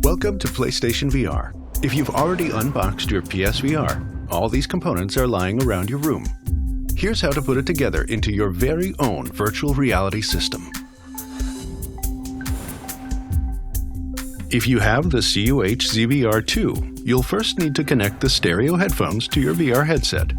Welcome to PlayStation VR. If you've already unboxed your PSVR, all these components are lying around your room. Here's how to put it together into your very own virtual reality system. If you have the CUH ZVR2, you'll first need to connect the stereo headphones to your VR headset.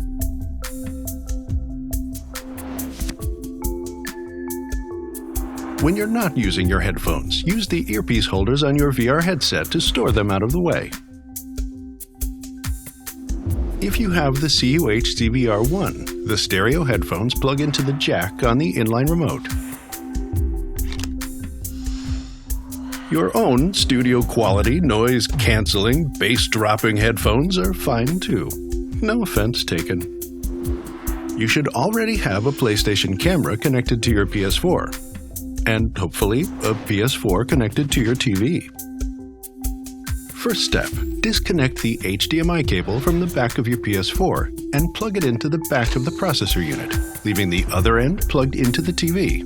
When you're not using your headphones, use the earpiece holders on your VR headset to store them out of the way. If you have the CUH ZVR1, the stereo headphones plug into the jack on the inline remote. Your own studio quality, noise cancelling, bass dropping headphones are fine too. No offense taken. You should already have a PlayStation camera connected to your PS4. And hopefully a PS4 connected to your TV. First step, disconnect the HDMI cable from the back of your PS4 and plug it into the back of the processor unit, leaving the other end plugged into the TV.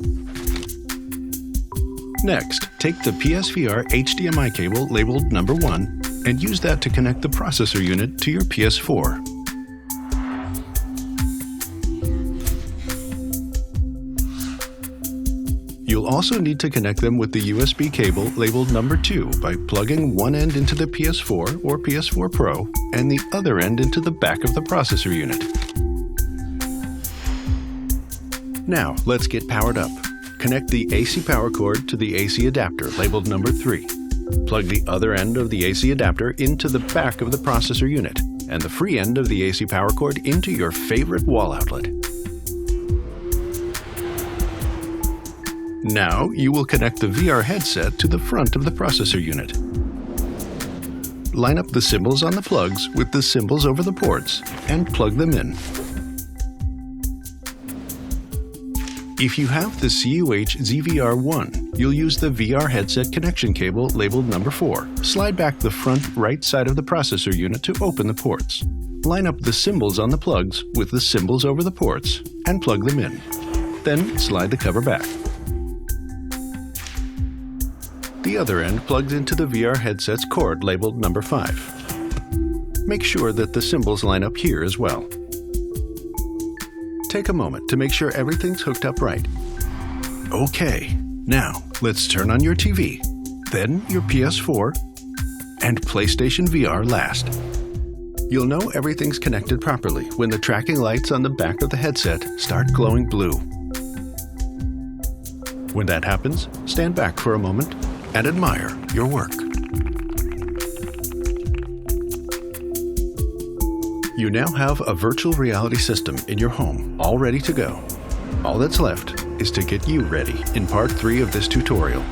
Next, take the PSVR HDMI cable labeled number 1 and use that to connect the processor unit to your PS4. You'll also need to connect them with the USB cable labeled number 2 by plugging one end into the PS4 or PS4 Pro and the other end into the back of the processor unit. Now, let's get powered up. Connect the AC power cord to the AC adapter labeled number 3. Plug the other end of the AC adapter into the back of the processor unit and the free end of the AC power cord into your favorite wall outlet. Now, you will connect the VR headset to the front of the processor unit. Line up the symbols on the plugs with the symbols over the ports and plug them in. If you have the CUH ZVR1, you'll use the VR headset connection cable labeled number 4. Slide back the front right side of the processor unit to open the ports. Line up the symbols on the plugs with the symbols over the ports and plug them in. Then slide the cover back. The other end plugs into the VR headset's cord labeled number 5. Make sure that the symbols line up here as well. Take a moment to make sure everything's hooked up right. Okay, now let's turn on your TV, then your PS4, and PlayStation VR last. You'll know everything's connected properly when the tracking lights on the back of the headset start glowing blue. When that happens, stand back for a moment and admire your work. You now have a virtual reality system in your home, all ready to go. All that's left is to get you ready in part 3 of this tutorial.